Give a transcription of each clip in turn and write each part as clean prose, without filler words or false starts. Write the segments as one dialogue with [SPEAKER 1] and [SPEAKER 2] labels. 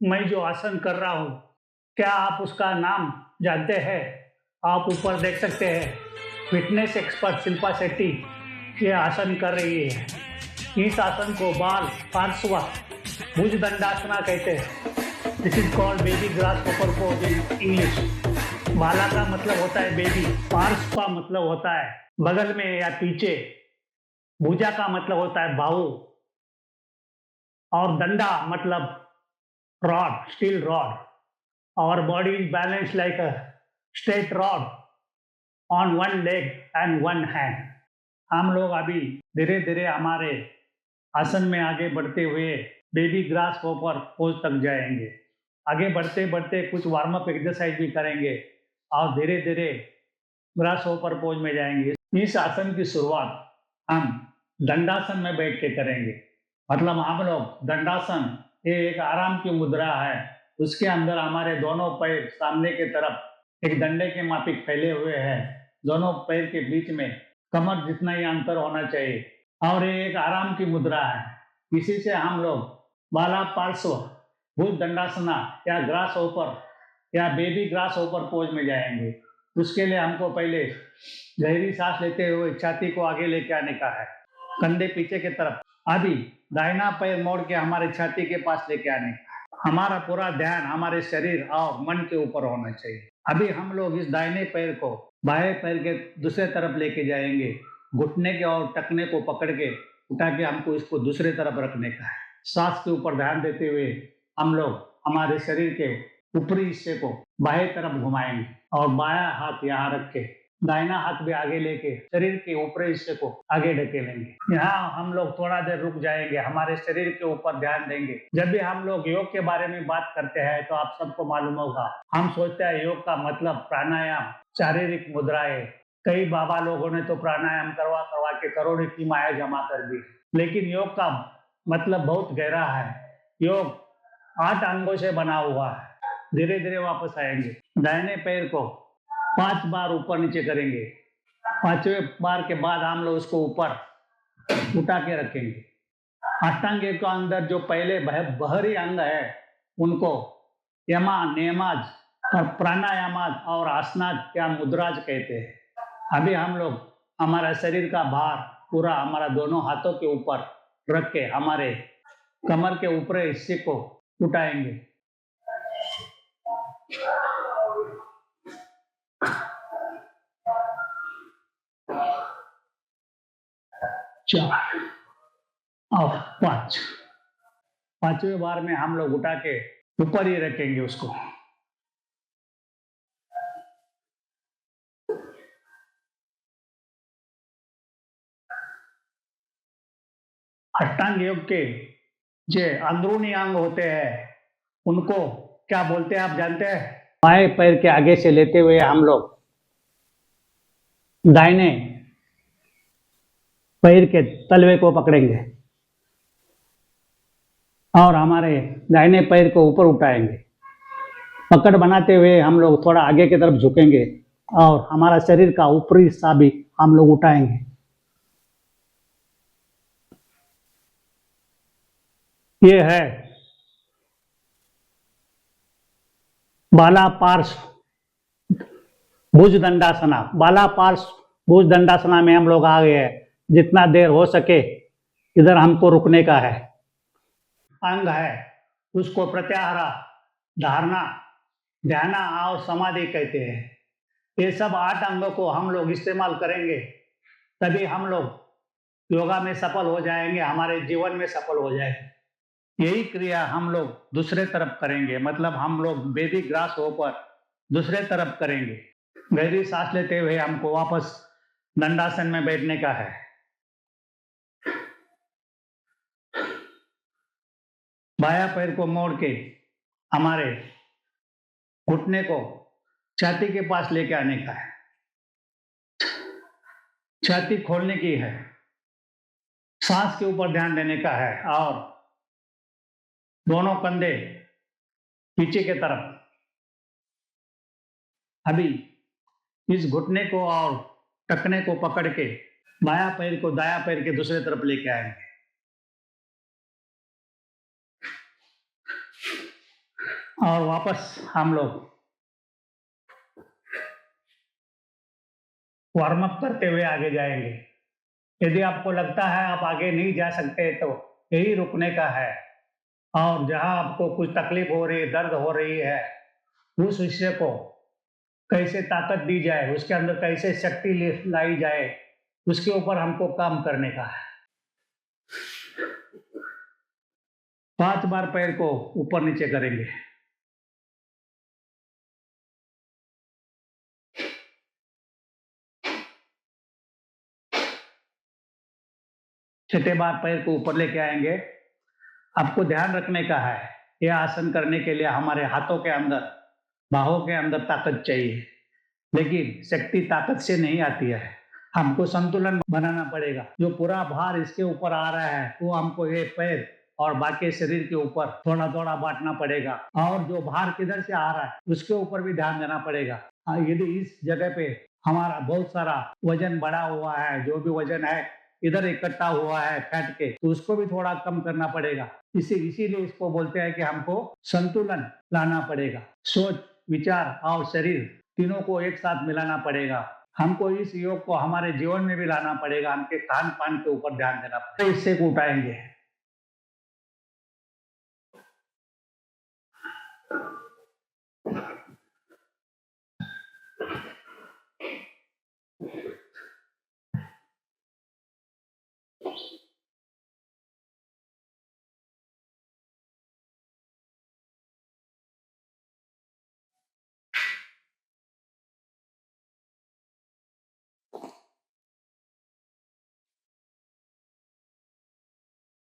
[SPEAKER 1] मैं जो आसन कर रहा हूँ, क्या आप उसका नाम जानते हैं? आप ऊपर देख सकते हैं, फिटनेस एक्सपर्ट शिल्पा शेट्टी ये आसन कर रही है। इस आसन को बाल पार्श्व भुजदंडासना कहते हैं। This is called baby grasshopper pose in English. बाला का मतलब होता है बेबी, पार्श्व का मतलब होता है बगल में या पीछे, भुजा का मतलब होता है बाहु, और दंडा मतलब rod, steel rod. Our body is balanced like a straight rod on one leg and one hand. हम लोग अभी धीरे धीरे हमारे आसन में आगे बढ़ते हुए बेबी ग्रास हॉपर पोज तक जाएंगे। आगे बढ़ते बढ़ते कुछ वार्म अप एक्सरसाइज भी करेंगे और धीरे धीरे ग्रास हॉपर पोज में जाएंगे। इस आसन की शुरुआत हम दंडासन में बैठ के करेंगे। मतलब हम लोग दंडासन, ये एक आराम की मुद्रा है। उसके अंदर हमारे दोनों पैर सामने की तरफ एक डंडे के माफिक फैले हुए हैं। दोनों पैर के बीच में कमर जितना ही अंतर होना चाहिए, और ये एक आराम की मुद्रा है। इसी से हम लोग बाला पार्श्व भुज दंडासना या ग्रास ओपर या बेबी ग्रास ओपर पोज में जाएंगे। उसके लिए हमको पहले गहरी सांस लेते हुए छाती को आगे लेके आने का है, कंधे पीछे की तरफ। अभी दाहिना पैर मोड़ के हमारे छाती के पास लेके आने का। हमारा पूरा ध्यान हमारे शरीर और मन के ऊपर होना चाहिए। अभी हम लोग इस दाहिने पैर को बाएं पैर के दूसरे तरफ लेके जाएंगे। घुटने के और टखने को पकड़ के उठा के हमको इसको दूसरे तरफ रखने का है। सांस के ऊपर ध्यान देते हुए हम लोग हमारे शरीर के ऊपरी हिस्से को बाएं तरफ घुमाएंगे और बायां हाथ यहाँ रख के दाहिना हाथ भी आगे लेके शरीर के ऊपरी हिस्से को आगे ढकेलेंगे। यहाँ हम लोग थोड़ा देर रुक जाएंगे, हमारे शरीर के ऊपर ध्यान देंगे। जब भी हम लोग योग के बारे में बात करते हैं तो आप सबको मालूम होगा, हम सोचते हैं योग का मतलब प्राणायाम, शारीरिक मुद्राएं। कई बाबा लोगों ने तो प्राणायाम करवा करवा के करोड़ों की माया जमा कर दी। लेकिन योग का मतलब बहुत गहरा है। योग 8 अंगों से बना हुआ है। धीरे धीरे वापस आएंगे। दाहिने पैर को 5 बार ऊपर नीचे करेंगे। 5वें बार के बाद हम लोग उसको ऊपर उठा के रखेंगे। अष्टांग योग के अंदर जो पहले बहरी अंग है उनको यमा, नियमाज और प्राणायामाज और आसनाज या मुद्राज कहते हैं। अभी हम लोग हमारा शरीर का भार पूरा हमारा दोनों हाथों के ऊपर रख के हमारे कमर के ऊपरी हिस्से को उठाएंगे। चार और 5। 5वें बार में हम लोग उठा के ऊपर ही रखेंगे उसको। अष्टांग योग के जो अंदरूनी अंग होते हैं उनको क्या बोलते हैं आप जानते हैं? बाएं पैर के आगे से लेते हुए हम लोग दाहिने पैर के तलवे को पकड़ेंगे और हमारे दाहिने पैर को ऊपर उठाएंगे। पकड़ बनाते हुए हम लोग थोड़ा आगे की तरफ झुकेंगे और हमारा शरीर का ऊपरी हिस्सा भी हम लोग उठाएंगे। ये है बाला पार्श्व भुज दंडासना। बाला पार्श्व भुज दंडासना में हम लोग आ गए हैं। जितना देर हो सके इधर हमको रुकने का है। अंग है उसको प्रत्याहारा, धारणा, ध्यान और समाधि कहते हैं। ये सब 8 अंगों को हम लोग इस्तेमाल करेंगे तभी हम लोग योगा में सफल हो जाएंगे, हमारे जीवन में सफल हो जाएंगे। यही क्रिया हम लोग दूसरे तरफ करेंगे। मतलब हम लोग बेबी ग्रास होपर दूसरे तरफ करेंगे। गहरी सांस लेते हुए हमको वापस दंडासन में बैठने का है। बायां पैर को मोड़ के हमारे घुटने को छाती के पास लेके आने का है। छाती खोलने की है, सांस के ऊपर ध्यान देने का है और दोनों कंधे पीछे की तरफ। अभी इस घुटने को और टखने को पकड़ के बायां पैर को दायां पैर के दूसरे तरफ लेके आएंगे। और वापस हम लोग वार्म अप करते हुए आगे जाएंगे। यदि आपको लगता है आप आगे नहीं जा सकते तो यही रुकने का है, और जहां आपको कुछ तकलीफ हो रही है, दर्द हो रही है, उस विषय को कैसे ताकत दी जाए, उसके अंदर कैसे शक्ति लाई जाए, उसके ऊपर हमको काम करने का है। 5 बार पैर को ऊपर नीचे करेंगे। छठे बार पैर को ऊपर लेके आएंगे। आपको ध्यान रखने का है, यह आसन करने के लिए हमारे हाथों के अंदर, बाहों के अंदर ताकत चाहिए, लेकिन शक्ति ताकत से नहीं आती है। हमको संतुलन बनाना पड़ेगा। जो पूरा भार इसके ऊपर आ रहा है वो हमको ये पैर और बाकी शरीर के ऊपर थोड़ा थोड़ा बांटना पड़ेगा, और जो भार किधर से आ रहा है उसके ऊपर भी ध्यान देना पड़ेगा। यदि इस जगह पे हमारा बहुत सारा वजन बढ़ा हुआ है, जो भी वजन है इधर इकट्ठा हुआ है फैट के, तो उसको भी थोड़ा कम करना पड़ेगा। इसीलिए इसको बोलते हैं कि हमको संतुलन लाना पड़ेगा। सोच, विचार और शरीर तीनों को एक साथ मिलाना पड़ेगा। हमको इस योग को हमारे जीवन में भी लाना पड़ेगा। हमके खान पान के ऊपर ध्यान देना पड़ेगा। तो इससे को उठाएंगे।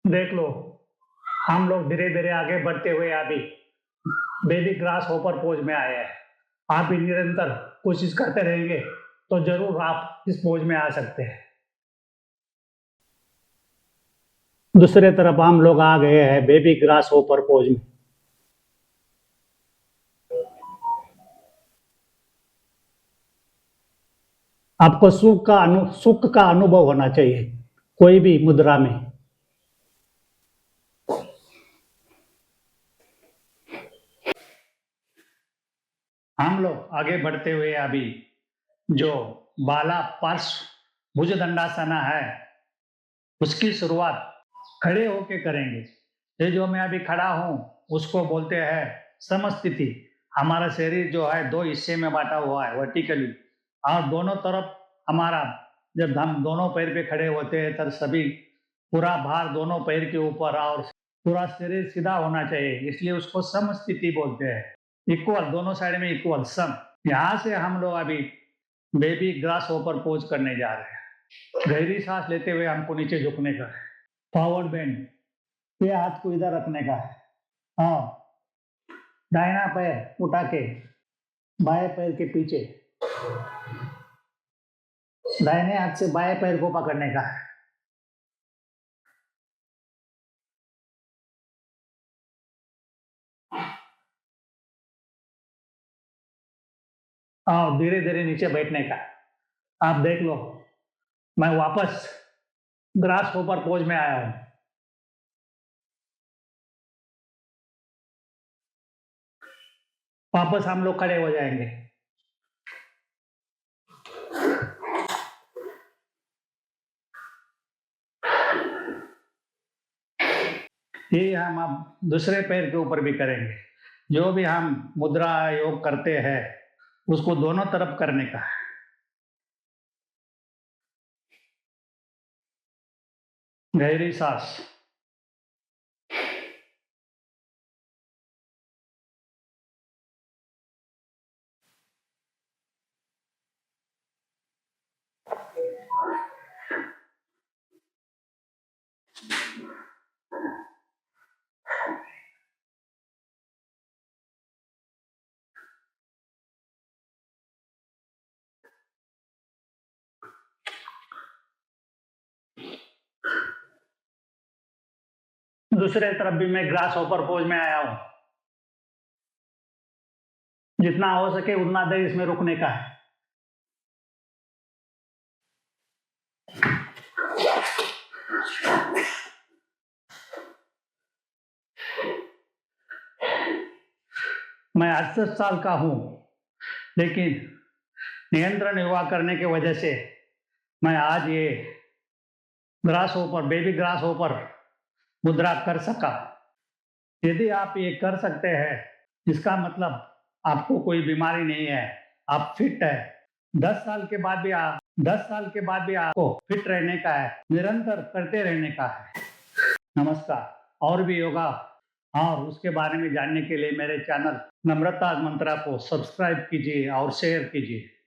[SPEAKER 1] देख लो, हम लोग धीरे धीरे आगे बढ़ते हुए अभी बेबी ग्रास होपर पोज में आए हैं। आप भी निरंतर कोशिश करते रहेंगे तो जरूर आप इस पोज में आ सकते हैं। दूसरे तरफ हम लोग आ गए हैं बेबी ग्रास होपर पोज में। आपको सुख का अनुभव होना चाहिए कोई भी मुद्रा में। हम लोग आगे बढ़ते हुए अभी जो बाला पार्श्व भुजदंडासना है उसकी शुरुआत खड़े होके करेंगे। ये जो मैं अभी खड़ा हूं उसको बोलते हैं समस्थिति। हमारा शरीर जो है दो हिस्से में बांटा हुआ है वर्टिकली, और दोनों तरफ हमारा, जब हम दोनों पैर पे खड़े होते हैं तब सभी पूरा भार दोनों पैर के ऊपर और पूरा शरीर सीधा होना चाहिए, इसलिए उसको समस्थिति बोलते हैं। इक्वल, दोनों साइड में इक्वल, सम। यहाँ से हम लोग अभी बेबी ग्रास होपर पोज करने जा रहे हैं। गहरी सांस लेते हुए हमको नीचे झुकने का है। फॉरवर्ड बेंड, ये हाथ को इधर रखने का है। हाँ, दाहिना पैर उठा के बाएं पैर के पीछे, दाहिने हाथ से बाएं पैर को पकड़ने का है। और धीरे धीरे नीचे बैठने का। आप देख लो, मैं वापस ग्रास होपर पोज में आया हूं। वापस हम लोग खड़े हो जाएंगे। ये हम अब दूसरे पैर के ऊपर भी करेंगे। जो भी हम मुद्रा योग करते हैं उसको दोनों तरफ करने का है। गहरी सांस। दूसरे तरफ भी मैं ग्रास होपर पोज में आया हूं। जितना हो सके उतना देर इसमें रुकने का है। मैं 68 साल का हूँ, लेकिन नियंत्रण योगा करने की वजह से मैं आज ये grass hopper, baby grass hopper मुद्रा कर सका। यदि आप ये कर सकते हैं, इसका मतलब आपको कोई बीमारी नहीं है, आप फिट है। 10 साल के बाद भी आप 10 साल के बाद भी आपको फिट रहने का है, निरंतर करते रहने का है। नमस्कार। और भी योगा और उसके बारे में जानने के लिए मेरे चैनल नम्रता मंत्रा को सब्सक्राइब कीजिए और शेयर कीजिए।